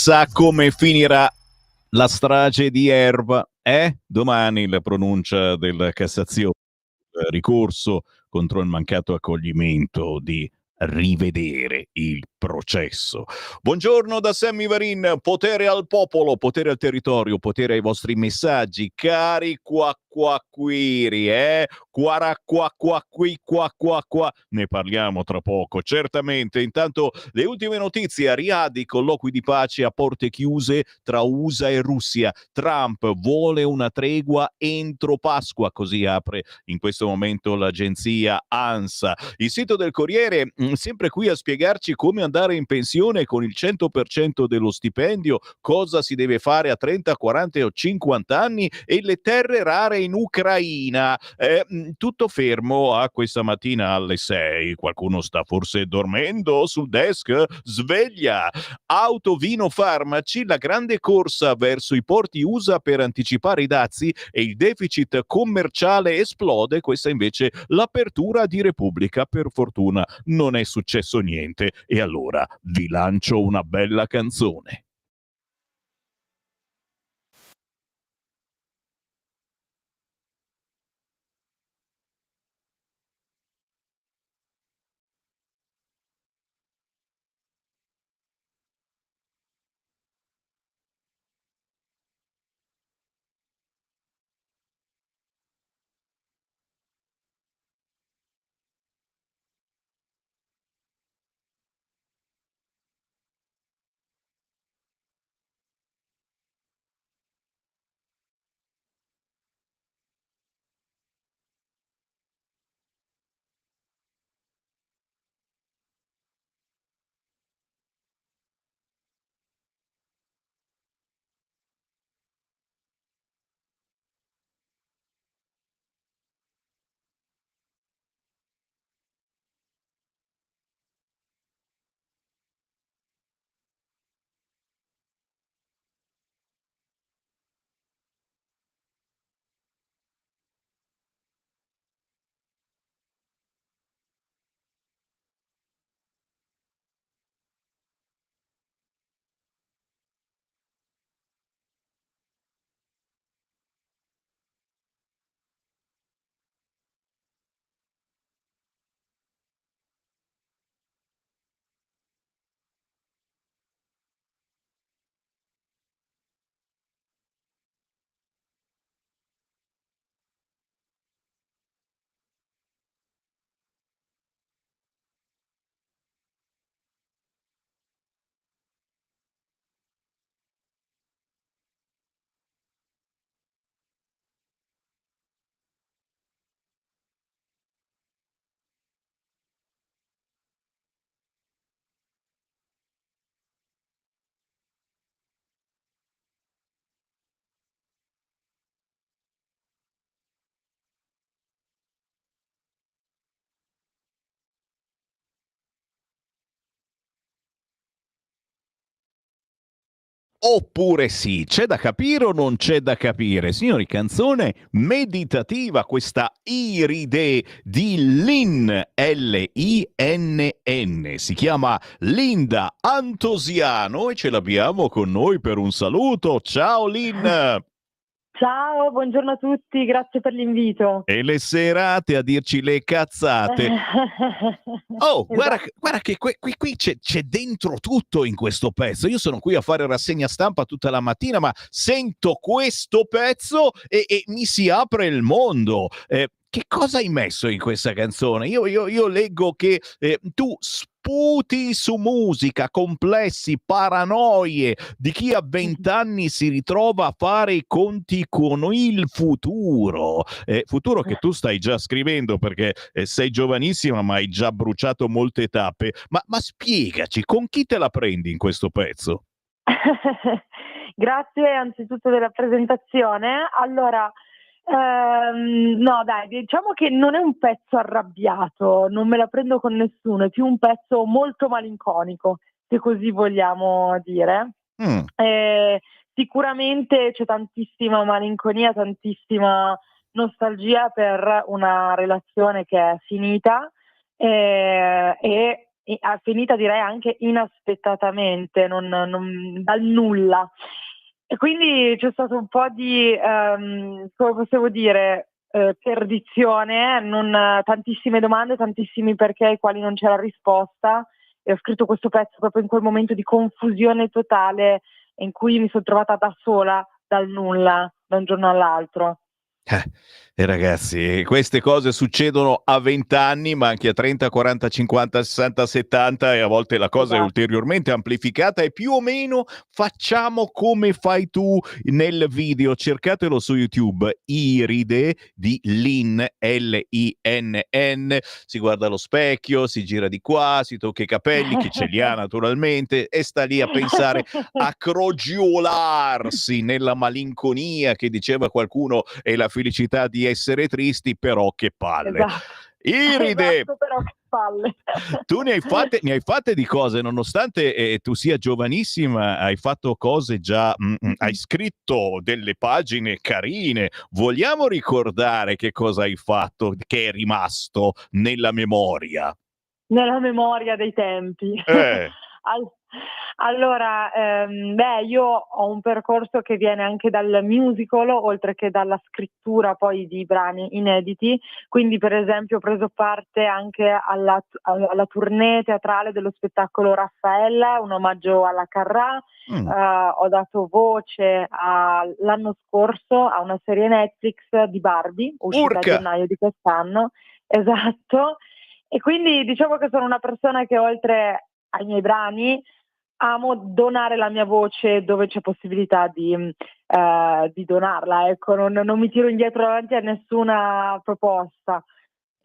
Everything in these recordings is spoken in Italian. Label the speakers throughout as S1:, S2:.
S1: chissà come finirà la strage di Erba. Domani la pronuncia della Cassazione, ricorso contro il mancato accoglimento di rivedere il processo. Buongiorno da Sammy Varin, potere al popolo, potere al territorio, potere ai vostri messaggi, cari quacquaquiri, qua. Ne parliamo tra poco, certamente. Intanto le ultime notizie, a Riyadh, i colloqui di pace a porte chiuse tra USA e Russia. Trump vuole una tregua entro Pasqua, così apre in questo momento l'agenzia ANSA. Il sito del Corriere, sempre qui a spiegarci come andare in pensione con il 100% dello stipendio, cosa si deve fare a 30, 40 o 50 anni e le terre rare in Ucraina. Tutto fermo a questa mattina alle 6. Qualcuno sta forse dormendo sul desk? Sveglia! Auto, vino, farmaci, la grande corsa verso i porti USA per anticipare i dazi e il deficit commerciale esplode. Questa invece l'apertura di Repubblica. Per fortuna non è successo niente e allora vi lancio una bella canzone. Oppure sì, c'è da capire o non c'è da capire? Signori, canzone meditativa, questa Iride di Lin, L-I-N-N. Si chiama Linda Antosiano e ce l'abbiamo con noi per un saluto. Ciao Lin!
S2: Ciao, buongiorno a tutti, grazie per l'invito.
S1: E le serate a dirci le cazzate. Oh, guarda,
S2: Esatto.
S1: guarda che qui c'è dentro tutto in questo pezzo. Io sono qui a fare rassegna stampa tutta la mattina, ma sento questo pezzo e mi si apre il mondo. Che cosa hai messo in questa canzone? Io leggo che tu sputi su musica, complessi, paranoie di chi a 20 anni si ritrova a fare i conti con il futuro. Futuro che tu stai già scrivendo perché sei giovanissima ma hai già bruciato molte tappe. Ma spiegaci, con chi te la prendi in questo pezzo?
S2: Grazie anzitutto della presentazione. Allora, no dai, diciamo che non è un pezzo arrabbiato, non me la prendo con nessuno, è più un pezzo molto malinconico, se così vogliamo dire.
S1: Mm.
S2: Sicuramente c'è tantissima malinconia, tantissima nostalgia per una relazione che è finita e finita direi anche inaspettatamente, dal nulla. E quindi c'è stato un po' di, come possiamo dire, perdizione, tantissime domande, tantissimi perché ai quali non c'era risposta, e ho scritto questo pezzo proprio in quel momento di confusione totale in cui mi sono trovata da sola, dal nulla, da un giorno all'altro.
S1: E ragazzi, queste cose succedono a 20 anni, ma anche a 30, 40, 50, 60, 70, e a volte la cosa è
S2: Esatto.
S1: ulteriormente amplificata, e più o meno facciamo come fai tu nel video. Cercatelo su YouTube, Iride di Linn, Linn, si guarda allo specchio, si gira di qua, si tocca i capelli, che ce li ha naturalmente, e sta lì a pensare, a crogiolarsi nella malinconia che diceva qualcuno è la felicità di essere tristi, però che palle.
S2: Esatto.
S1: Iride,
S2: Esatto, però che palle.
S1: tu ne hai fatte di cose, nonostante tu sia giovanissima, hai fatto cose già, hai scritto delle pagine carine. Vogliamo ricordare che cosa hai fatto, che è rimasto nella memoria?
S2: Nella memoria dei tempi. Allora, io ho un percorso che viene anche dal musical, oltre che dalla scrittura poi di brani inediti, quindi per esempio ho preso parte anche alla tournée teatrale dello spettacolo Raffaella, un omaggio alla Carrà, ho dato voce l'anno scorso a una serie Netflix di Barbie, uscita a gennaio di quest'anno, esatto, e quindi diciamo che sono una persona che oltre ai miei brani amo donare la mia voce dove c'è possibilità di donarla, ecco, non mi tiro indietro davanti a nessuna proposta.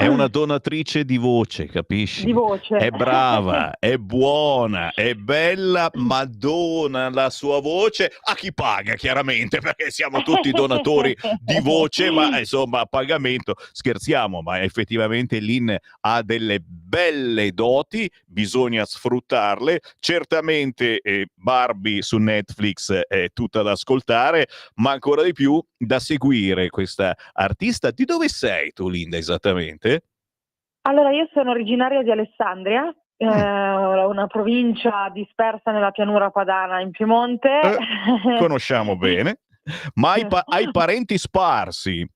S1: È una donatrice di voce, capisci?
S2: Di voce.
S1: È brava, è buona, è bella, ma dona la sua voce a chi paga, chiaramente, perché siamo tutti donatori di voce, ma insomma a pagamento. Scherziamo, ma effettivamente Linn ha delle belle doti, bisogna sfruttarle. Certamente Barbie su Netflix è tutta da ascoltare, ma ancora di più da seguire questa artista. Di dove sei tu, Linda, esattamente?
S2: Allora, io sono originaria di Alessandria, una provincia dispersa nella pianura padana in Piemonte.
S1: Conosciamo bene. Ma hai parenti sparsi?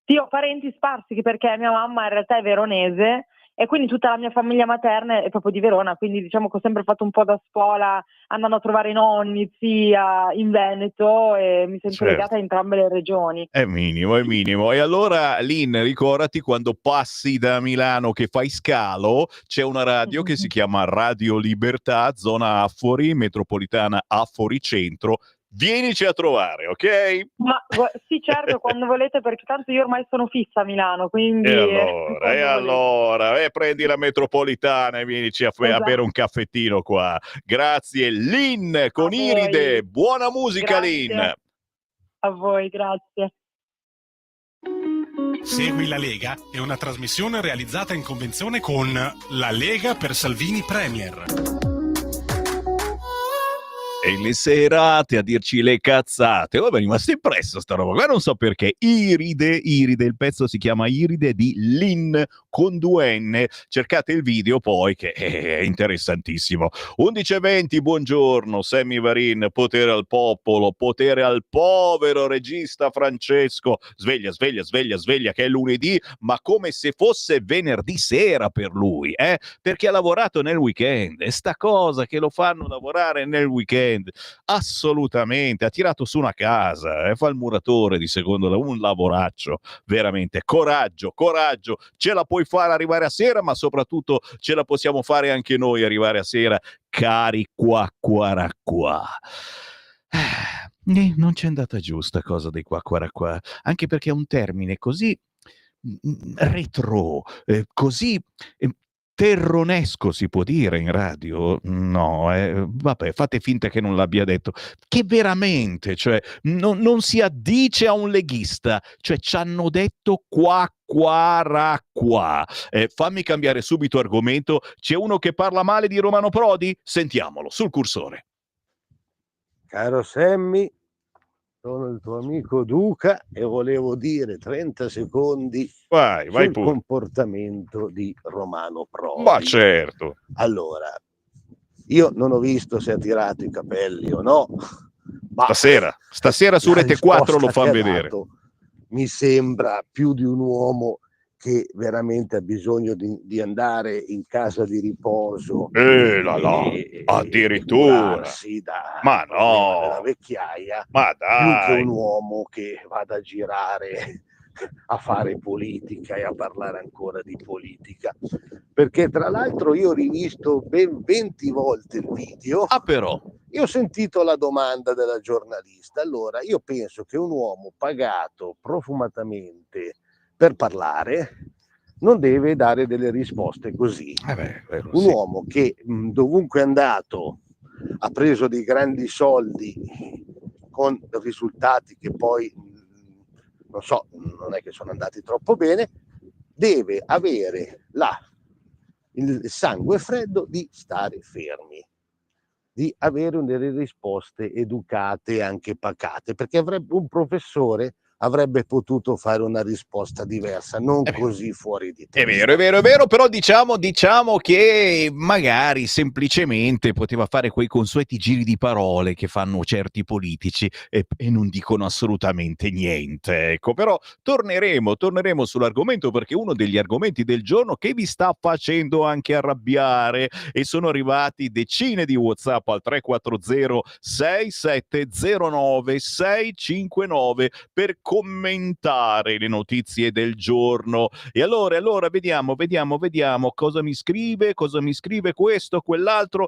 S2: Sì, ho parenti sparsi perché mia mamma in realtà è veronese e quindi tutta la mia famiglia materna è proprio di Verona, quindi diciamo che ho sempre fatto un po' da spola andando a trovare i nonni, zia in Veneto, e mi sento legata a entrambe le regioni.
S1: È minimo, è minimo. E allora, Linn, ricordati quando passi da Milano che fai scalo, c'è una radio che si chiama Radio Libertà, zona Affori, metropolitana Affori Centro. Vienici a trovare, ok?
S2: Ma sì, certo, quando volete, perché tanto io ormai sono fissa a Milano, quindi
S1: E allora, prendi la metropolitana e vienici a bere un caffettino qua. Grazie, Linn con Iride. Buona musica, Linn.
S2: A voi, grazie.
S3: Segui la Lega è una trasmissione realizzata in convenzione con La Lega per Salvini Premier.
S1: E le serate a dirci le cazzate. Oh, mi è rimasto impresso sta roba. Ma non so perché. Iride, il pezzo si chiama Iride di Linn con 2N. Cercate il video poi, che è interessantissimo. 11:20, buongiorno, Sammy Varin, potere al popolo, potere al povero regista Francesco. Sveglia, che è lunedì, ma come se fosse venerdì sera per lui, perché ha lavorato nel weekend. E sta cosa che lo fanno lavorare nel weekend, assolutamente, ha tirato su una casa, fa il muratore di secondo, un lavoraccio, veramente. Coraggio, ce la puoi fare arrivare a sera, ma soprattutto ce la possiamo fare anche noi arrivare a sera, cari qua. Non c'è andata giusta cosa dei qua, anche perché è un termine così retro, così terronesco, si può dire in radio? No, vabbè, fate finta che non l'abbia detto, che veramente, cioè, non si addice a un leghista, cioè ci hanno detto qua. Fammi cambiare subito argomento, c'è uno che parla male di Romano Prodi? Sentiamolo, sul cursore.
S4: Caro Sammy, Sono il tuo amico Duca e volevo dire 30 secondi
S1: Vai
S4: sul
S1: pure.
S4: comportamento di Romano Prodi.
S1: Ma certo.
S4: Allora, io non ho visto se ha tirato i capelli o no, ma
S1: Stasera su
S4: la
S1: Rete 4 lo
S4: risposta
S1: fanno
S4: che ha
S1: vedere.
S4: dato mi sembra più di un uomo che veramente ha bisogno di andare in casa di riposo
S1: addirittura.
S4: curarsi da
S1: Ma
S4: problema della
S1: no,
S4: vecchiaia,
S1: ma
S4: più che
S1: dai.
S4: un uomo che vada a girare a fare politica e a parlare ancora di politica, perché tra l'altro io ho rivisto ben 20 volte il video.
S1: Però
S4: Io ho sentito la domanda della giornalista. Allora, io penso che un uomo pagato profumatamente per parlare non deve dare delle risposte così. Un uomo che dovunque è andato ha preso dei grandi soldi con risultati che poi non so, non è che sono andati troppo bene, deve avere il sangue freddo di stare fermi, di avere delle risposte educate e anche pacate, perché un professore avrebbe potuto fare una risposta diversa, non così fuori di testa.
S1: È vero, però diciamo che magari semplicemente poteva fare quei consueti giri di parole che fanno certi politici e non dicono assolutamente niente, ecco. Però torneremo sull'argomento, perché uno degli argomenti del giorno che vi sta facendo anche arrabbiare, e sono arrivati decine di WhatsApp al 340 6709 659 per commentare le notizie del giorno. E allora vediamo cosa mi scrive questo, quell'altro.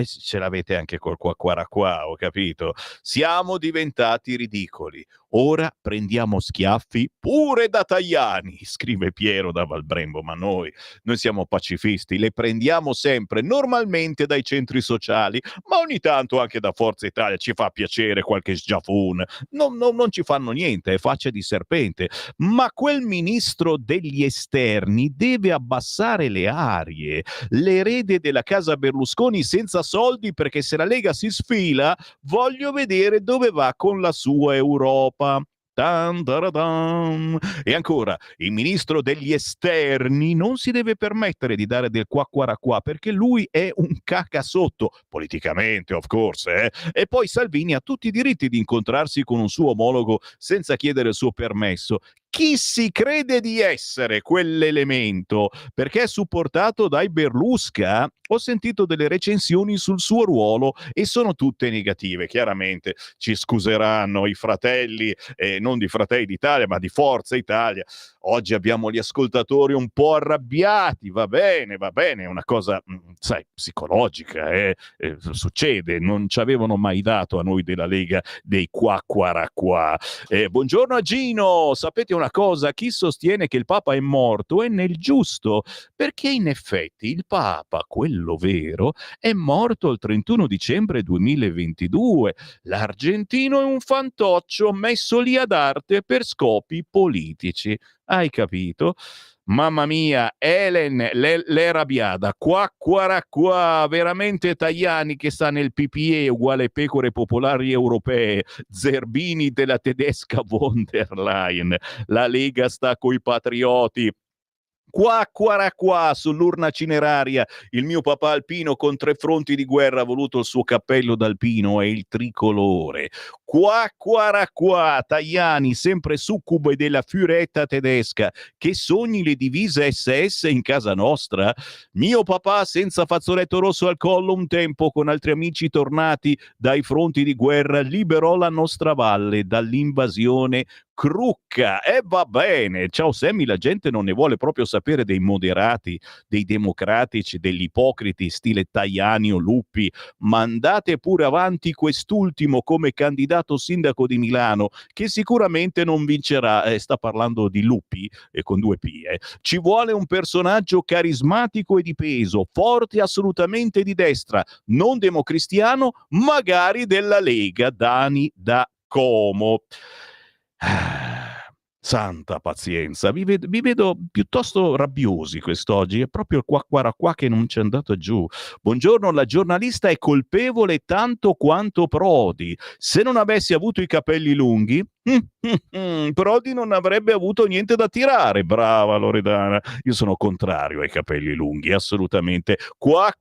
S1: Ce l'avete anche col qua, ho capito. Siamo diventati ridicoli. Ora prendiamo schiaffi pure da Tajani, scrive Piero da Valbrembo, ma noi siamo pacifisti, le prendiamo sempre, normalmente dai centri sociali, ma ogni tanto anche da Forza Italia ci fa piacere qualche sgiafun. Non ci fanno niente, è faccia di serpente. Ma quel ministro degli esterni deve abbassare le arie. L'erede della casa Berlusconi senza soldi, perché se la Lega si sfila, voglio vedere dove va con la sua Europa. E ancora, il ministro degli esterni non si deve permettere di dare del qua, perché lui è un cacasotto, politicamente, of course, E poi Salvini ha tutti i diritti di incontrarsi con un suo omologo senza chiedere il suo permesso. Chi si crede di essere quell'elemento? Perché è supportato dai Berlusca? Ho sentito delle recensioni sul suo ruolo e sono tutte negative. Chiaramente ci scuseranno i fratelli, non di Fratelli d'Italia, ma di Forza Italia. Oggi abbiamo gli ascoltatori un po' arrabbiati, va bene, è una cosa, sai, psicologica, succede, non ci avevano mai dato a noi della Lega dei qua. Buongiorno a Gino, sapete una cosa? Chi sostiene che il Papa è morto è nel giusto, perché in effetti il Papa, quello vero, è morto il 31 dicembre 2022. L'argentino è un fantoccio messo lì ad arte per scopi politici. Hai capito? Mamma mia, Helen, l'erabiada, qua, veramente Tajani che sta nel PPE uguale pecore popolari europee, Zerbini della tedesca von der Leyen, la Lega sta coi patrioti. Qua, sull'urna cineraria, il mio papà alpino con 3 fronti di guerra ha voluto il suo cappello d'alpino e il tricolore. Qua, Tajani, sempre succube della fiuretta tedesca, che sogni le divise SS in casa nostra? Mio papà senza fazzoletto rosso al collo un tempo con altri amici tornati dai fronti di guerra liberò la nostra valle dall'invasione Crucca. E va bene, ciao Sammy, la gente non ne vuole proprio sapere dei moderati, dei democratici, degli ipocriti stile Tajani o Lupi. Mandate pure avanti quest'ultimo come candidato sindaco di Milano, che sicuramente non vincerà. Sta parlando di Lupi, con 2 P. Ci vuole un personaggio carismatico e di peso, forte assolutamente di destra, non democristiano, magari della Lega, Dani da Como. Santa pazienza, vi vedo piuttosto rabbiosi quest'oggi, è proprio il qua che non c'è andato giù. Buongiorno, la giornalista è colpevole tanto quanto Prodi. Se non avessi avuto i capelli lunghi, Prodi non avrebbe avuto niente da tirare. Brava Loredana, io sono contrario ai capelli lunghi, assolutamente. Qua.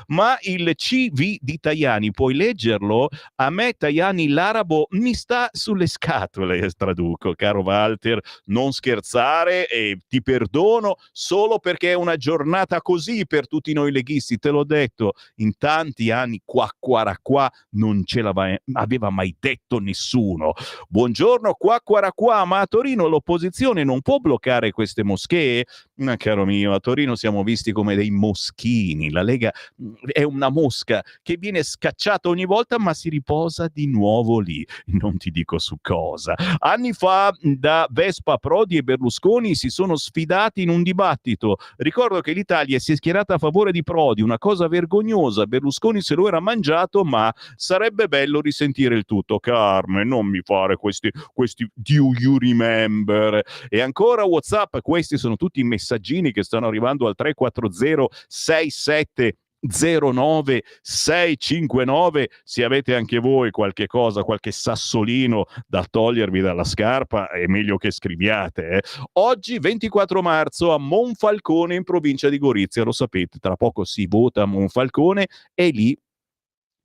S1: Ma il CV di Tajani, puoi leggerlo? A me Tajani l'arabo mi sta sulle scatole, traduco, caro Walter, non scherzare e ti perdono solo perché è una giornata così per tutti noi leghisti, te l'ho detto, in tanti anni qua non ce l'aveva mai detto nessuno. Buongiorno qua, ma a Torino l'opposizione non può bloccare queste moschee? Ma caro mio, a Torino siamo visti come dei moschini, la Lega è una mosca che viene scacciata ogni volta ma si riposa di nuovo lì, non ti dico su cosa. Anni fa da Vespa, Prodi e Berlusconi si sono sfidati in un dibattito. Ricordo che l'Italia si è schierata a favore di Prodi, una cosa vergognosa, Berlusconi se lo era mangiato, ma sarebbe bello risentire il tutto. Carmen, non mi fare questi do you remember? E ancora WhatsApp, questi sono tutti i messaggini che stanno arrivando al 340 67 09 659. Se avete anche voi qualche cosa, qualche sassolino da togliervi dalla scarpa, è meglio che scriviate. Oggi 24 marzo a Monfalcone in provincia di Gorizia, lo sapete, tra poco si vota a Monfalcone e lì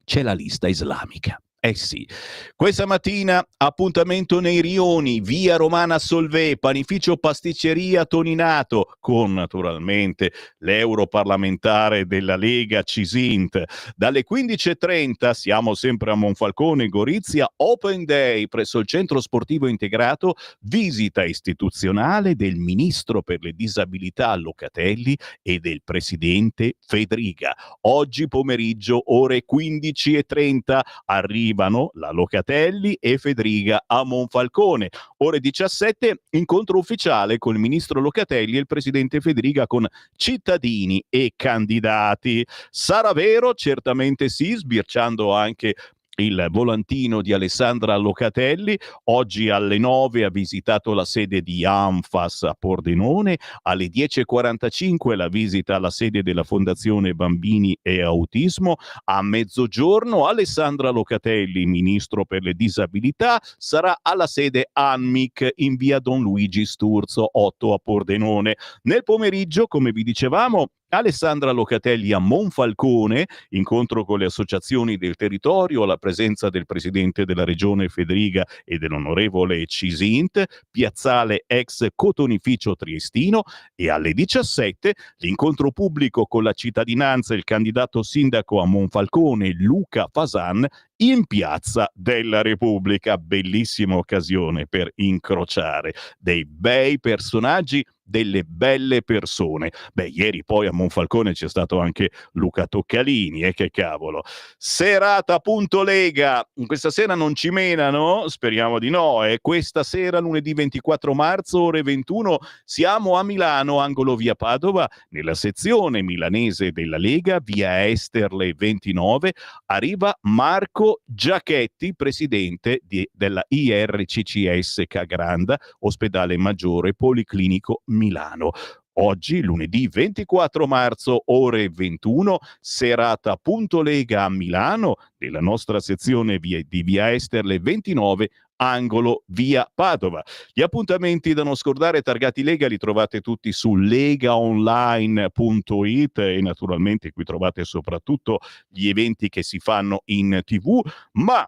S1: c'è la lista islamica. Eh sì, questa mattina appuntamento nei Rioni, via Romana Solvay, panificio pasticceria Toninato, con naturalmente l'europarlamentare della Lega Cisint. Dalle 15.30 siamo sempre a Monfalcone, Gorizia, Open Day presso il centro sportivo integrato, visita istituzionale del ministro per le disabilità Locatelli e del presidente Fedriga. Oggi pomeriggio ore 15.30 arrivano la Locatelli e Fedriga a Monfalcone. Ore 17 incontro ufficiale con il ministro Locatelli e il presidente Fedriga con cittadini e candidati. Sarà vero? Certamente sì, sbirciando anche il volantino di Alessandra Locatelli. Oggi alle 9 ha visitato la sede di Anfas a Pordenone, alle 10.45 la visita alla sede della Fondazione Bambini e Autismo, a mezzogiorno Alessandra Locatelli, ministro per le disabilità, sarà alla sede ANMIC in via Don Luigi Sturzo 8 a Pordenone. Nel pomeriggio, come vi dicevamo, Alessandra Locatelli a Monfalcone, incontro con le associazioni del territorio, alla presenza del presidente della regione Fedriga e dell'onorevole Cisint, piazzale ex cotonificio triestino, e alle 17 l'incontro pubblico con la cittadinanza e il candidato sindaco a Monfalcone Luca Fasan in Piazza della Repubblica. Bellissima occasione per incrociare dei bei personaggi, delle belle persone. Beh, ieri poi a Monfalcone c'è stato anche Luca Toccalini, che cavolo. Serata punto Lega, questa sera non ci menano? Speriamo di no. Questa sera, lunedì 24 marzo, ore 21, siamo a Milano, angolo via Padova, nella sezione milanese della Lega, via Esterle 29, arriva Marco Giachetti, presidente della IRCCS Cagranda, ospedale maggiore policlinico Milano. Oggi, lunedì 24 marzo, ore 21, serata punto Lega a Milano, nella nostra sezione di via Esterle 29, angolo via Padova. Gli appuntamenti da non scordare targati Lega li trovate tutti su legaonline.it e naturalmente qui trovate soprattutto gli eventi che si fanno in TV, ma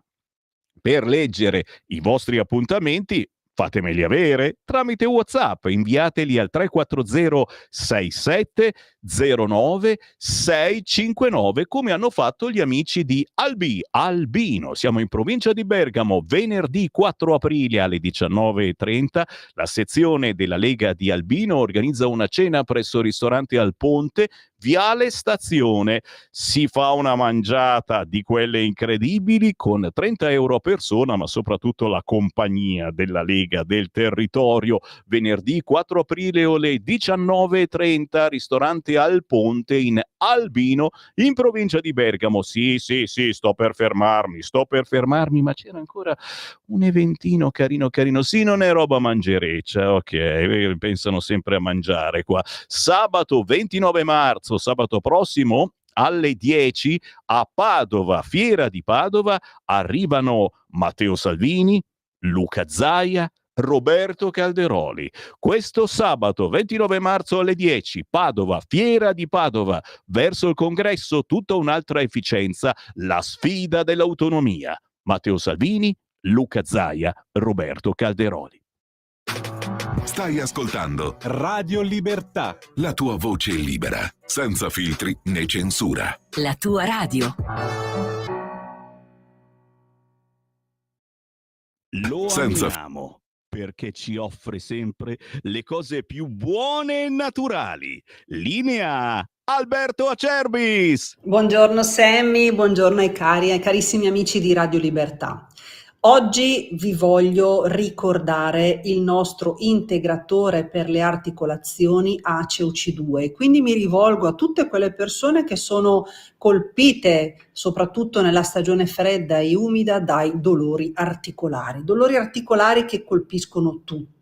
S1: per leggere i vostri appuntamenti fatemeli avere tramite WhatsApp, inviateli al 340 67 09 659 come hanno fatto gli amici di Albino. Siamo in provincia di Bergamo, venerdì 4 aprile alle 19.30 la sezione della Lega di Albino organizza una cena presso il ristorante Al Ponte, Viale Stazione. Si fa una mangiata di quelle incredibili con 30 euro a persona, ma soprattutto la compagnia della Lega del territorio. Venerdì 4 aprile ore 19.30, ristorante Al Ponte in Albino, in provincia di Bergamo. Sì, sto per fermarmi, ma c'era ancora un eventino carino. Sì, non è roba mangereccia, ok, pensano sempre a mangiare qua. Sabato 29 marzo, sabato prossimo, alle 10 a Padova, Fiera di Padova, arrivano Matteo Salvini, Luca Zaia, Roberto Calderoli. Questo sabato 29 marzo alle 10, Padova, Fiera di Padova, verso il congresso tutta un'altra efficienza, la sfida dell'autonomia. Matteo Salvini, Luca Zaia, Roberto Calderoli.
S5: Stai ascoltando
S3: Radio Libertà.
S5: la tua voce libera, senza filtri né censura.
S6: La tua radio.
S1: Lo
S5: Senza-
S1: amiamo perché ci offre sempre le cose più buone e naturali. Linea Alberto Acerbis.
S7: Buongiorno Sammy, buongiorno ai cari e carissimi amici di Radio Libertà. Oggi vi voglio ricordare il nostro integratore per le articolazioni ACEUC2, quindi mi rivolgo a tutte quelle persone che sono colpite soprattutto nella stagione fredda e umida dai dolori articolari che colpiscono tutti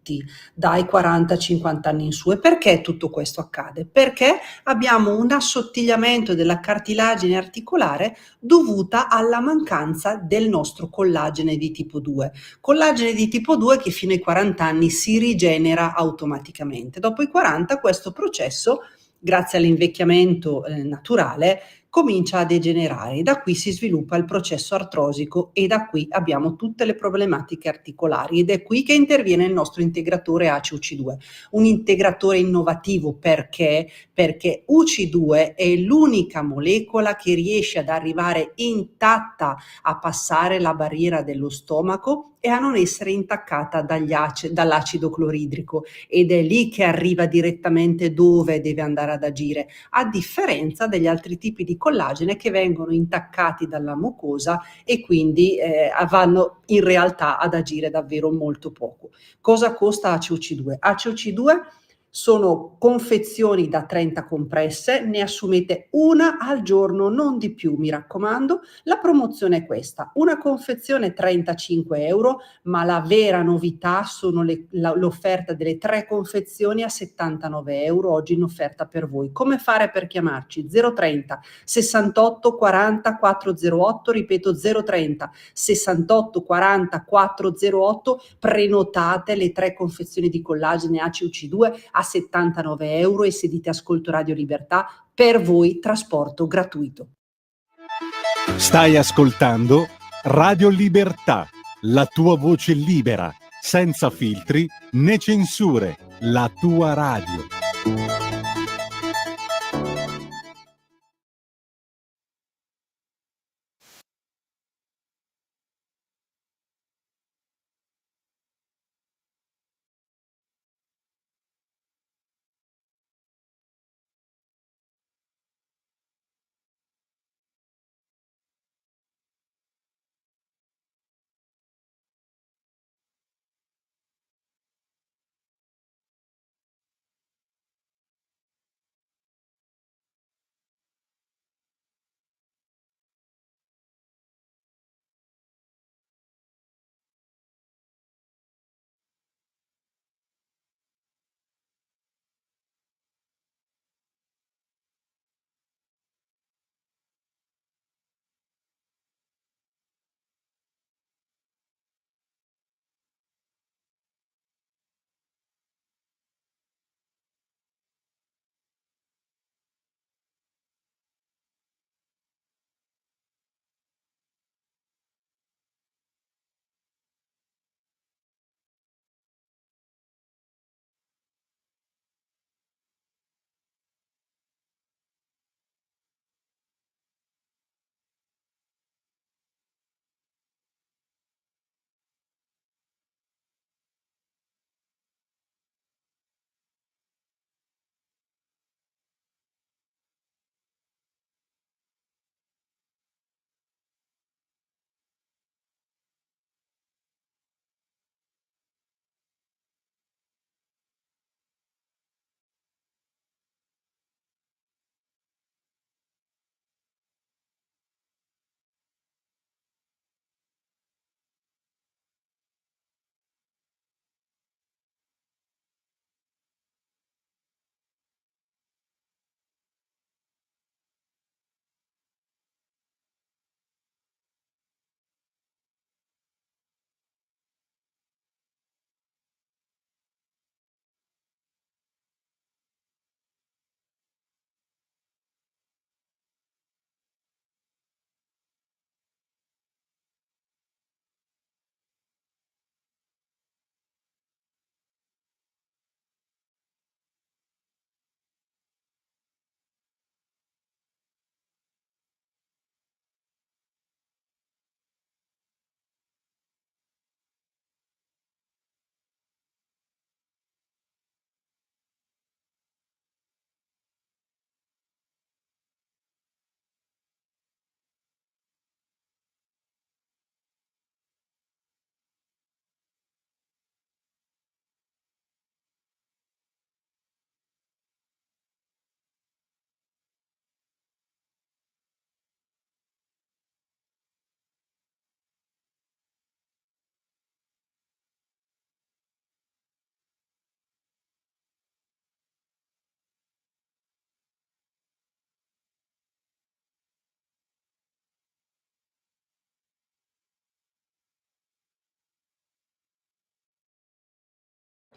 S7: dai 40-50 anni in su. E perché tutto questo accade? Perché abbiamo un assottigliamento della cartilagine articolare dovuta alla mancanza del nostro collagene di tipo 2. Collagene di tipo 2 che fino ai 40 anni si rigenera automaticamente. Dopo i 40 questo processo, grazie all'invecchiamento naturale, comincia a degenerare e da qui si sviluppa il processo artrosico e da qui abbiamo tutte le problematiche articolari ed è qui che interviene il nostro integratore ACE-UC2, un integratore innovativo perché UC2 è l'unica molecola che riesce ad arrivare intatta a passare la barriera dello stomaco e a non essere intaccata dall'acido cloridrico ed è lì che arriva direttamente dove deve andare ad agire, a differenza degli altri tipi di collagene che vengono intaccati dalla mucosa e quindi vanno in realtà ad agire davvero molto poco. Cosa costa ACEUC2? ACEUC2 sono confezioni da 30 compresse, ne assumete una al giorno, non di più, mi raccomando. La promozione è questa, una confezione 35 euro, ma la vera novità sono l'offerta delle 3 confezioni a 79 euro, oggi in offerta per voi. Come fare per chiamarci? 030 68 40 408, ripeto 030 68 40 408, prenotate le 3 confezioni di collagene ACUC2 a 79 euro e se dite ascolto Radio Libertà, per voi trasporto gratuito.
S3: Stai ascoltando Radio Libertà, la tua voce libera, senza filtri né censure, la tua radio.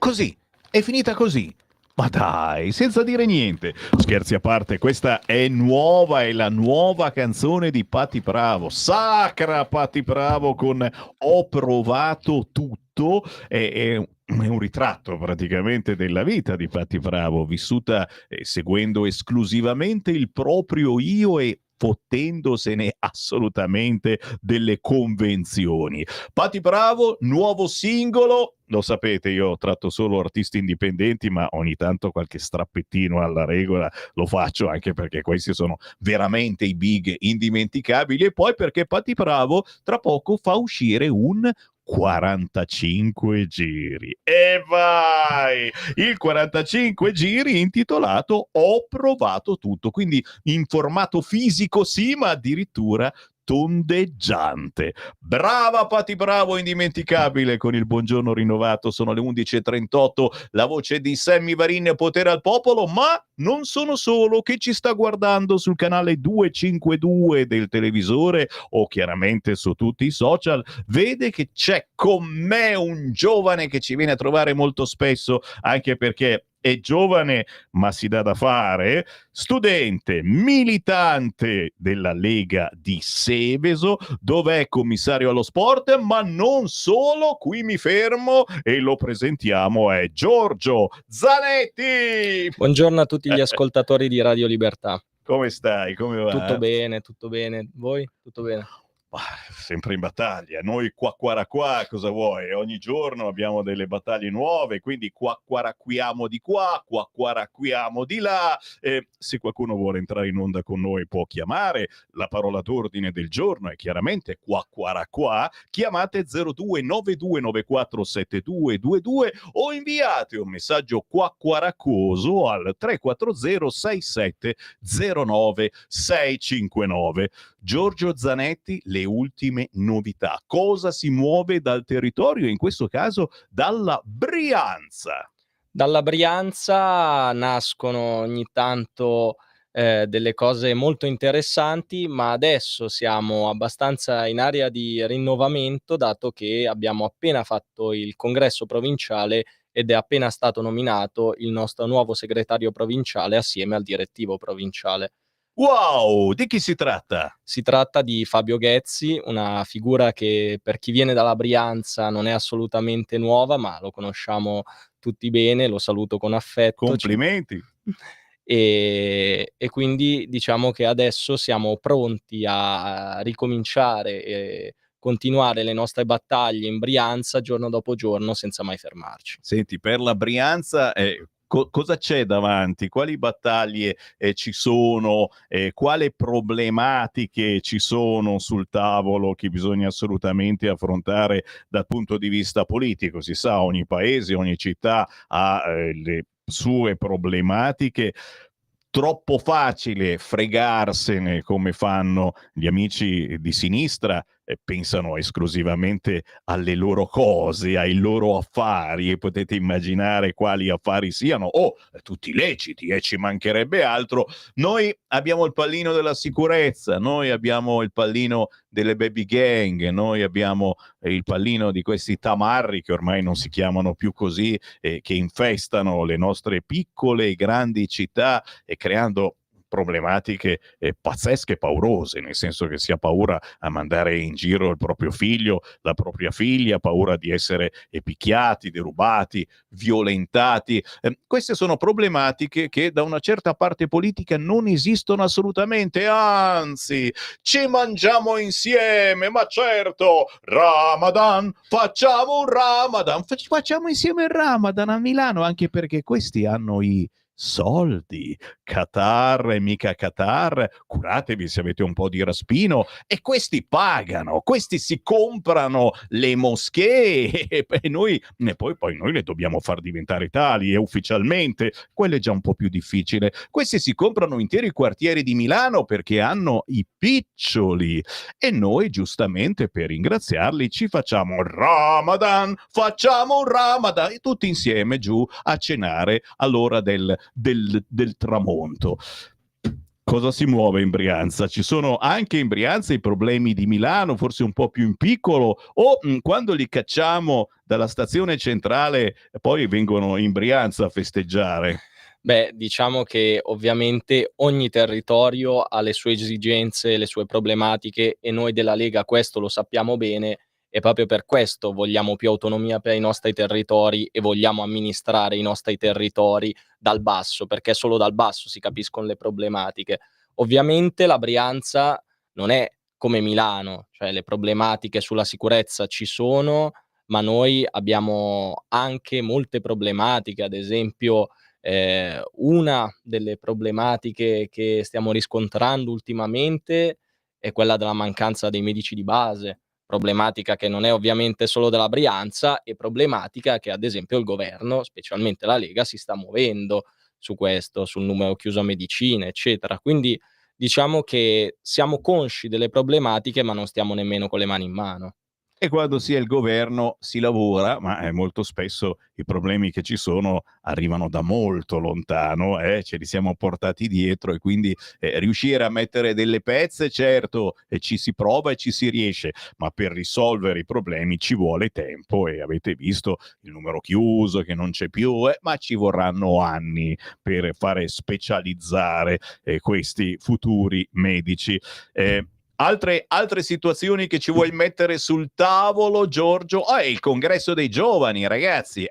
S1: Così, è finita così. Ma dai, senza dire niente. Scherzi a parte, questa è nuova, è la nuova canzone di Patti Bravo. Sacra Patti Bravo con Ho provato tutto. È un ritratto praticamente della vita di Patti Bravo, vissuta seguendo esclusivamente il proprio io e fottendosene assolutamente delle convenzioni. Patti Bravo, nuovo singolo. Lo sapete, io tratto solo artisti indipendenti, ma ogni tanto qualche strappettino alla regola lo faccio, anche perché questi sono veramente i big indimenticabili, e poi perché Patti Bravo tra poco fa uscire un 45 giri. E vai! Il 45 giri intitolato Ho provato tutto, quindi in formato fisico sì, ma addirittura tondeggiante. Brava Patti Bravo, indimenticabile, con il buongiorno rinnovato. Sono le 11:38, la voce di Sammy Varin, Potere al Popolo, ma non sono solo. Che ci sta guardando sul canale 252 del televisore o chiaramente su tutti i social, vede che c'è con me un giovane che ci viene a trovare molto spesso, anche perché è giovane ma si dà da fare, studente, militante della Lega di Seveso, dove è commissario allo sport, ma non solo. Qui mi fermo e lo presentiamo, è Giorgio Zanetti.
S6: Buongiorno a tutti gli ascoltatori di Radio Libertà.
S1: Come stai? Come va?
S6: Tutto bene. Voi? Tutto bene?
S1: Sempre in battaglia. Noi qua cosa vuoi? Ogni giorno abbiamo delle battaglie nuove, quindi quaraquiamo di qua, quaraquiamo di là. Se qualcuno vuole entrare in onda con noi può chiamare. La parola d'ordine del giorno è chiaramente qua. Chiamate 0292947222 o inviate un messaggio quaracoso al 340 67 09 659. Giorgio Zanetti, le ultime novità. Cosa si muove dal territorio, in questo caso dalla Brianza?
S6: Dalla Brianza nascono ogni tanto delle cose molto interessanti, ma adesso siamo abbastanza in area di rinnovamento, dato che abbiamo appena fatto il congresso provinciale ed è appena stato nominato il nostro nuovo segretario provinciale assieme al direttivo provinciale.
S1: Wow, di chi si tratta?
S6: Si tratta di Fabio Ghezzi, una figura che per chi viene dalla Brianza non è assolutamente nuova, ma lo conosciamo tutti bene, lo saluto con affetto.
S1: Complimenti.
S6: E quindi diciamo che adesso siamo pronti a ricominciare e continuare le nostre battaglie in Brianza giorno dopo giorno senza mai fermarci.
S1: Senti, per la Brianza cosa c'è davanti? Quali battaglie ci sono? Quali problematiche ci sono sul tavolo che bisogna assolutamente affrontare dal punto di vista politico? Si sa, ogni paese, ogni città ha le sue problematiche. Troppo facile fregarsene come fanno gli amici di sinistra, pensano esclusivamente alle loro cose, ai loro affari, e potete immaginare quali affari siano, tutti leciti, ci mancherebbe altro. Noi abbiamo il pallino della sicurezza, noi abbiamo il pallino delle baby gang, noi abbiamo il pallino di questi tamarri che ormai non si chiamano più così, che infestano le nostre piccole e grandi città e creando problematiche pazzesche, paurose, nel senso che si ha paura a mandare in giro il proprio figlio, la propria figlia, paura di essere picchiati, derubati, violentati. Queste sono problematiche che da una certa parte politica non esistono assolutamente, anzi, ci mangiamo insieme, ma certo, Ramadan, facciamo un Ramadan, facciamo insieme il Ramadan a Milano, anche perché questi hanno i soldi. Qatar e mica Qatar, curatevi se avete un po' di raspino, e questi pagano, questi si comprano le moschee e noi poi noi le dobbiamo far diventare tali, e ufficialmente quello è già un po' più difficile. Questi si comprano interi quartieri di Milano perché hanno i piccioli, e noi giustamente per ringraziarli ci facciamo un Ramadan, e tutti insieme giù a cenare all'ora del tramonto. Cosa si muove in Brianza? Ci sono anche in Brianza i problemi di Milano, forse un po' più in piccolo, o quando li cacciamo dalla stazione centrale poi vengono in Brianza a festeggiare?
S6: Beh, diciamo che ovviamente ogni territorio ha le sue esigenze, le sue problematiche e noi della Lega questo lo sappiamo bene e proprio per questo vogliamo più autonomia per i nostri territori e vogliamo amministrare i nostri territori dal basso, perché solo dal basso si capiscono le problematiche. Ovviamente la Brianza non è come Milano, cioè le problematiche sulla sicurezza ci sono, ma noi abbiamo anche molte problematiche, ad esempio una delle problematiche che stiamo riscontrando ultimamente è quella della mancanza dei medici di base, problematica che non è ovviamente solo della Brianza e problematica che ad esempio il governo, specialmente la Lega, si sta muovendo su questo, sul numero chiuso a medicina, eccetera. Quindi diciamo che siamo consci delle problematiche, ma non stiamo nemmeno con le mani in mano.
S1: E quando si è il governo si lavora, ma molto spesso i problemi che ci sono arrivano da molto lontano, ce li siamo portati dietro e quindi riuscire a mettere delle pezze, certo, e ci si prova e ci si riesce, ma per risolvere i problemi ci vuole tempo e avete visto il numero chiuso che non c'è più, ma ci vorranno anni per fare specializzare questi futuri medici. Altre situazioni che ci vuoi mettere sul tavolo, Giorgio? È il congresso dei giovani, ragazzi.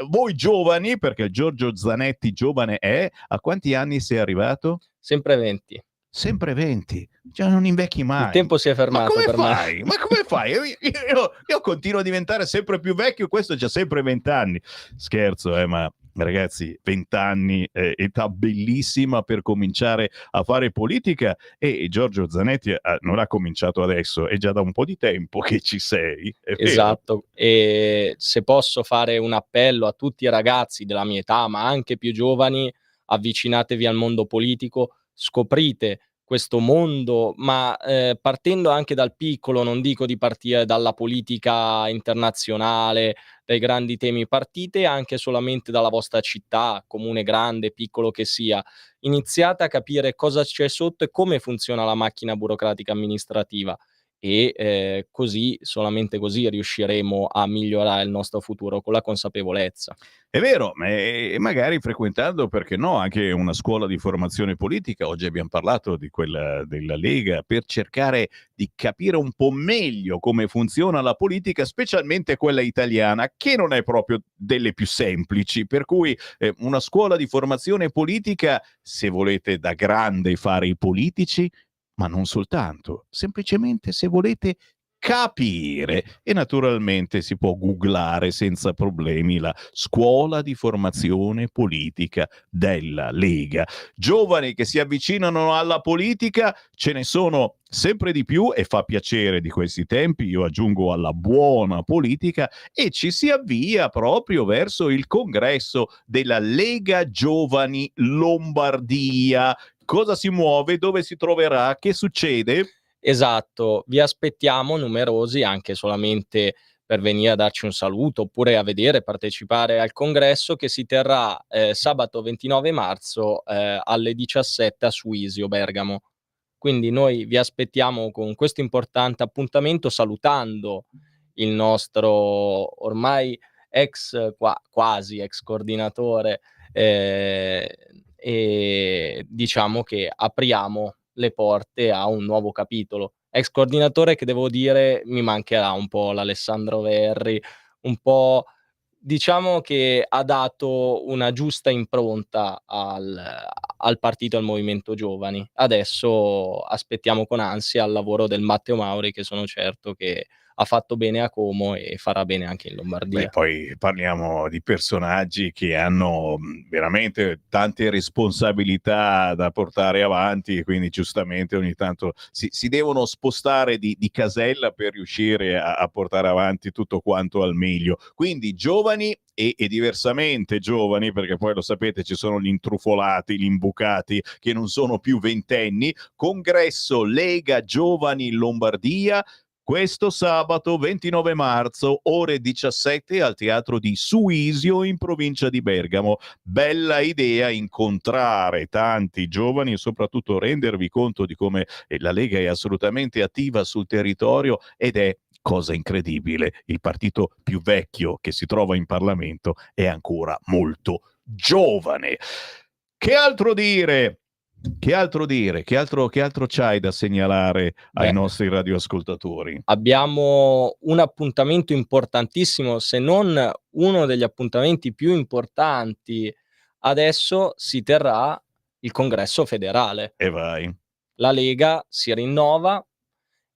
S1: Voi giovani, perché Giorgio Zanetti giovane è, a quanti anni sei arrivato?
S6: Sempre 20.
S1: Sempre 20, cioè non invecchi mai.
S6: Il tempo si è fermato per me.
S1: Ma come fai? Io continuo a diventare sempre più vecchio, questo c'ha sempre 20 anni. Scherzo, ma ragazzi, 20 anni, età bellissima per cominciare a fare politica e Giorgio Zanetti non ha cominciato adesso, è già da un po' di tempo che ci sei.
S6: Esatto, e se posso fare un appello a tutti i ragazzi della mia età, ma anche più giovani, avvicinatevi al mondo politico, scoprite questo mondo, ma partendo anche dal piccolo, non dico di partire dalla politica internazionale, dai grandi temi, partite anche solamente dalla vostra città, comune grande, piccolo che sia. Iniziate a capire cosa c'è sotto e come funziona la macchina burocratica amministrativa e così, solamente così riusciremo a migliorare il nostro futuro con la consapevolezza.
S1: È vero, e magari frequentando, perché no, anche una scuola di formazione politica, oggi abbiamo parlato di quella della Lega, per cercare di capire un po' meglio come funziona la politica, specialmente quella italiana, che non è proprio delle più semplici, per cui una scuola di formazione politica, se volete da grande fare i politici, ma non soltanto, semplicemente se volete capire e naturalmente si può googlare senza problemi la scuola di formazione politica della Lega. Giovani che si avvicinano alla politica ce ne sono sempre di più e fa piacere di questi tempi, io aggiungo alla buona politica, e ci si avvia proprio verso il congresso della Lega Giovani Lombardia. Cosa si muove? Dove si troverà? Che succede?
S6: Esatto, vi aspettiamo numerosi anche solamente per venire a darci un saluto, oppure a vedere, partecipare al congresso che si terrà, sabato 29 marzo, alle 17 a Suisio, Bergamo. Quindi noi vi aspettiamo con questo importante appuntamento, salutando il nostro ormai quasi ex coordinatore, e diciamo che apriamo le porte a un nuovo capitolo. Ex coordinatore che devo dire mi mancherà un po' l'Alessandro Verri, un po' diciamo che ha dato una giusta impronta al partito e al movimento giovani. Adesso aspettiamo con ansia il lavoro del Matteo Mauri, che sono certo che ha fatto bene a Como e farà bene anche in Lombardia.
S1: Poi parliamo di personaggi che hanno veramente tante responsabilità da portare avanti e quindi giustamente ogni tanto si devono spostare di casella per riuscire a portare avanti tutto quanto al meglio. Quindi giovani e diversamente giovani, perché poi lo sapete ci sono gli intrufolati, gli imbucati che non sono più ventenni. Congresso Lega Giovani Lombardia. questo sabato 29 marzo, ore 17 al Teatro di Suisio in provincia di Bergamo. Bella idea incontrare tanti giovani e soprattutto rendervi conto di come la Lega è assolutamente attiva sul territorio ed è, cosa incredibile, il partito più vecchio che si trova in Parlamento è ancora molto giovane. Che altro dire? Che altro c'hai da segnalare ai nostri radioascoltatori?
S6: Abbiamo un appuntamento importantissimo, se non uno degli appuntamenti più importanti. Adesso si terrà il congresso federale.
S1: E vai.
S6: La Lega si rinnova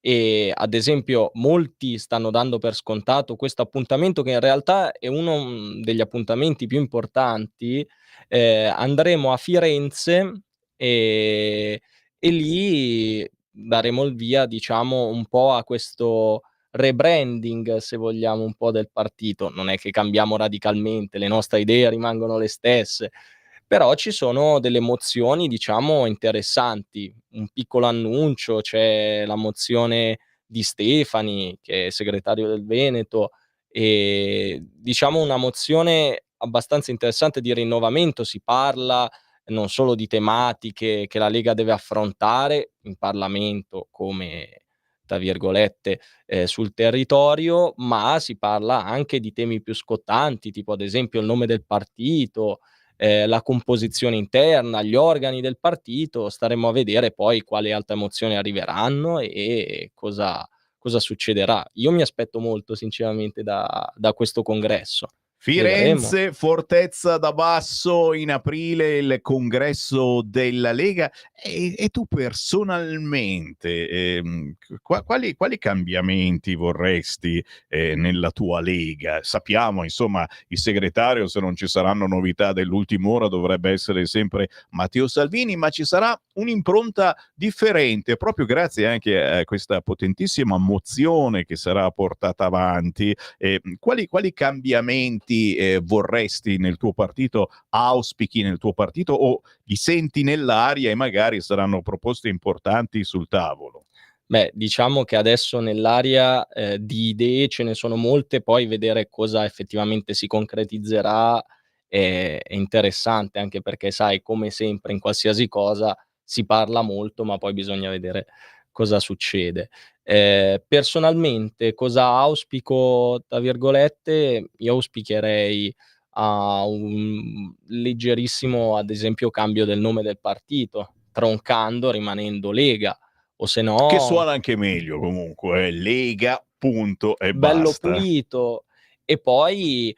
S6: e, ad esempio, molti stanno dando per scontato questo appuntamento, che in realtà è uno degli appuntamenti più importanti. Andremo a Firenze e lì daremo il via, diciamo, un po' a questo rebranding, se vogliamo, un po' del partito. Non è che cambiamo radicalmente, le nostre idee rimangono le stesse, però ci sono delle mozioni, diciamo, interessanti. Un piccolo annuncio: c'è la mozione di Stefani, che è segretario del Veneto, diciamo una mozione abbastanza interessante di rinnovamento. Si parla non solo di tematiche che la Lega deve affrontare in Parlamento come, tra virgolette, sul territorio, ma si parla anche di temi più scottanti, tipo ad esempio il nome del partito, la composizione interna, gli organi del partito. Staremo a vedere poi quali altre mozioni arriveranno e cosa succederà. Io mi aspetto molto sinceramente da questo congresso. Vedremo.
S1: Firenze, Fortezza da Basso, in aprile il congresso della Lega. E tu personalmente, quali cambiamenti vorresti nella tua Lega? Sappiamo, insomma, il segretario, se non ci saranno novità dell'ultima ora, dovrebbe essere sempre Matteo Salvini, ma ci sarà un'impronta differente proprio grazie anche a questa potentissima mozione che sarà portata avanti. Quali cambiamenti vorresti nel tuo partito, auspichi nel tuo partito o li senti nell'aria e magari saranno proposte importanti sul tavolo?
S6: Beh, diciamo che adesso nell'aria, di idee ce ne sono molte, poi vedere cosa effettivamente si concretizzerà è interessante, anche perché sai, come sempre in qualsiasi cosa si parla molto, ma poi bisogna vedere cosa succede. Personalmente cosa auspico, tra virgolette, io auspicherei a un leggerissimo, ad esempio, cambio del nome del partito, troncando, rimanendo Lega, o se
S1: Che
S6: no
S1: suona anche meglio comunque, Lega, punto e
S6: bello
S1: basta.
S6: pulito. E poi,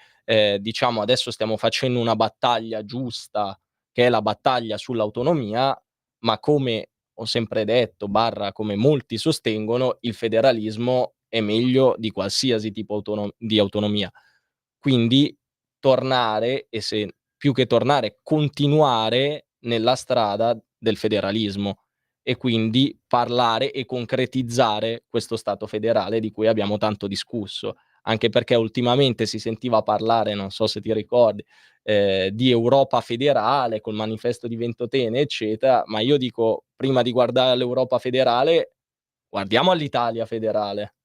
S6: diciamo, adesso stiamo facendo una battaglia giusta, che è la battaglia sull'autonomia, ma come ho sempre detto, barra come molti sostengono, il federalismo è meglio di qualsiasi tipo di autonomia. Quindi tornare, e se più che tornare, continuare nella strada del federalismo e quindi parlare e concretizzare questo Stato federale di cui abbiamo tanto discusso. Anche perché ultimamente si sentiva parlare, non so se ti ricordi, di Europa federale col manifesto di Ventotene, eccetera, ma io dico: prima di guardare all'Europa federale, guardiamo all'Italia federale.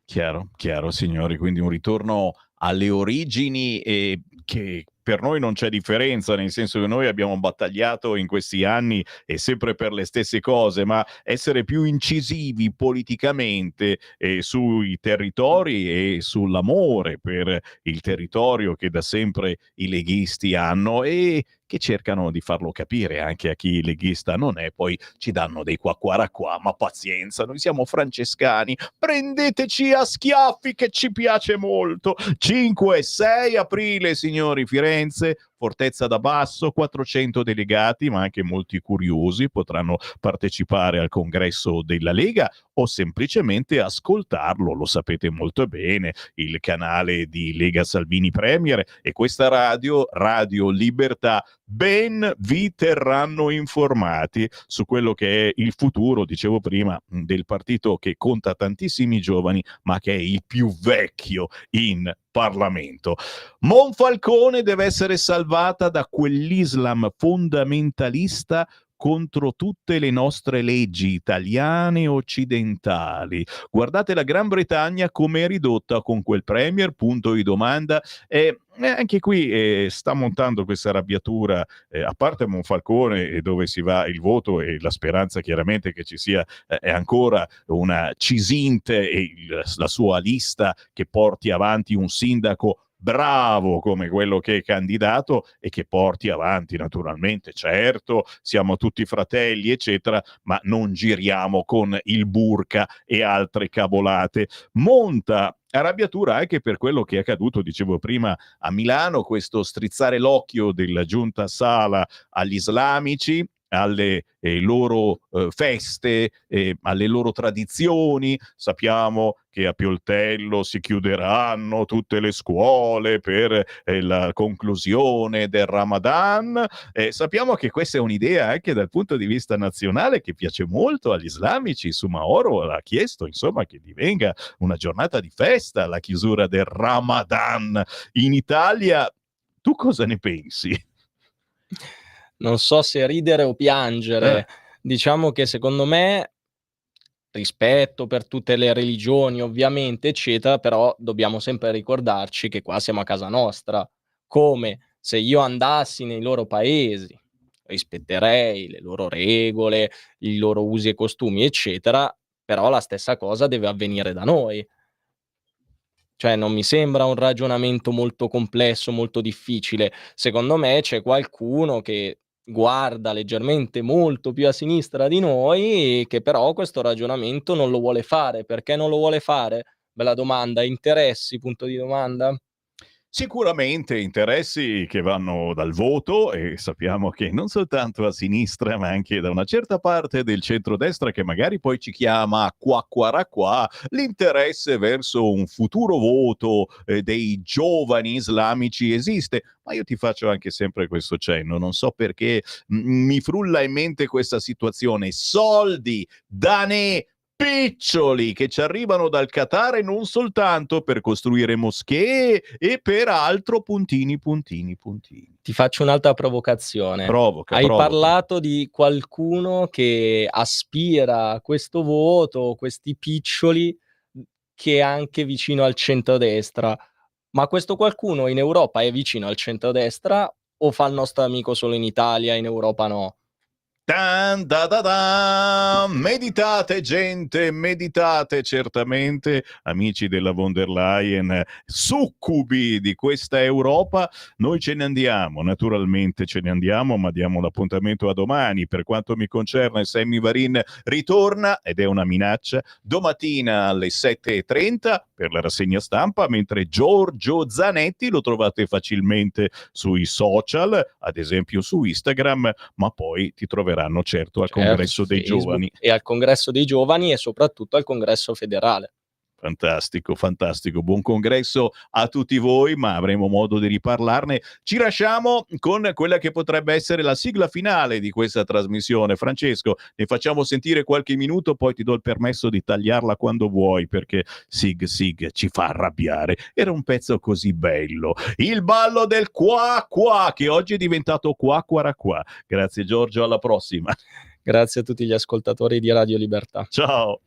S1: Chiaro signori, quindi un ritorno alle origini, che per noi non c'è differenza, nel senso che noi abbiamo battagliato in questi anni e sempre per le stesse cose, ma essere più incisivi politicamente sui territori e sull'amore per il territorio che da sempre i leghisti hanno e che cercano di farlo capire anche a chi leghista non è. Poi ci danno dei qua, ma pazienza, noi siamo francescani, prendeteci a schiaffi che ci piace molto. 5-6 aprile, signori, Firenze, Fortezza da Basso, 400 delegati, ma anche molti curiosi potranno partecipare al congresso della Lega o semplicemente ascoltarlo. Lo sapete molto bene, il canale di Lega Salvini Premier e questa Radio Libertà ben vi terranno informati su quello che è il futuro, dicevo prima, del partito che conta tantissimi giovani, ma che è il più vecchio in Parlamento. Monfalcone deve essere salvata da quell'Islam fondamentalista contro tutte le nostre leggi italiane e occidentali. Guardate la Gran Bretagna come è ridotta con quel premier, punto di domanda. Anche qui sta montando questa arrabbiatura, a parte Monfalcone, dove si va il voto e la speranza chiaramente che ci sia è ancora una Cisinte e la sua lista che porti avanti un sindaco bravo come quello che è candidato e che porti avanti naturalmente, certo, siamo tutti fratelli eccetera, ma non giriamo con il burka e altre cavolate. Monta arrabbiatura anche per quello che è accaduto, dicevo prima, a Milano, questo strizzare l'occhio della giunta Sala agli islamici, alle loro feste, alle loro tradizioni. Sappiamo che a Pioltello si chiuderanno tutte le scuole per la conclusione del Ramadan. Sappiamo che questa è un'idea anche dal punto di vista nazionale che piace molto agli islamici. Soumahoro ha chiesto insomma che divenga una giornata di festa la chiusura del Ramadan in Italia. Tu cosa ne pensi?
S6: Non so se ridere o piangere. Diciamo che secondo me, rispetto per tutte le religioni ovviamente, eccetera, però dobbiamo sempre ricordarci che qua siamo a casa nostra. Come se io andassi nei loro paesi, rispetterei le loro regole, i loro usi e costumi, eccetera, però la stessa cosa deve avvenire da noi. Cioè non mi sembra un ragionamento molto complesso, molto difficile. Secondo me c'è qualcuno che guarda leggermente molto più a sinistra di noi, che però questo ragionamento non lo vuole fare. Perché non lo vuole fare? Bella domanda. Interessi? Punto di domanda?
S1: Sicuramente interessi che vanno dal voto e sappiamo che non soltanto a sinistra ma anche da una certa parte del centrodestra che magari poi ci chiama qua l'interesse verso un futuro voto dei giovani islamici esiste, ma io ti faccio anche sempre questo cenno, non so perché mi frulla in mente questa situazione, soldi, danè, piccioli che ci arrivano dal Qatar e non soltanto per costruire moschee e per altro puntini.
S6: Ti faccio un'altra provocazione.
S1: Provoca.
S6: Hai parlato di qualcuno che aspira a questo voto, questi piccioli, che è anche vicino al centrodestra. Ma questo qualcuno in Europa è vicino al centrodestra o fa il nostro amico solo in Italia, in Europa no?
S1: Tan, da, da, da. Meditate gente, meditate certamente, amici della von der Leyen, succubi di questa Europa. Noi ce ne andiamo, naturalmente ce ne andiamo, ma diamo l'appuntamento a domani. Per quanto mi concerne, Sammy Varin ritorna, ed è una minaccia, domattina alle 7:30 per la rassegna stampa, mentre Giorgio Zanetti lo trovate facilmente sui social, ad esempio su Instagram, ma poi ti troveranno certo al Congresso dei
S6: Facebook
S1: Giovani.
S6: E al Congresso dei Giovani e soprattutto al Congresso federale.
S1: Fantastico, buon congresso a tutti voi, ma avremo modo di riparlarne. Ci lasciamo con quella che potrebbe essere la sigla finale di questa trasmissione. Francesco, ne facciamo sentire qualche minuto, poi ti do il permesso di tagliarla quando vuoi, perché Sig ci fa arrabbiare. Era un pezzo così bello. Il ballo del qua, che oggi è diventato qua. Grazie Giorgio, alla prossima.
S6: Grazie a tutti gli ascoltatori di Radio Libertà.
S1: Ciao.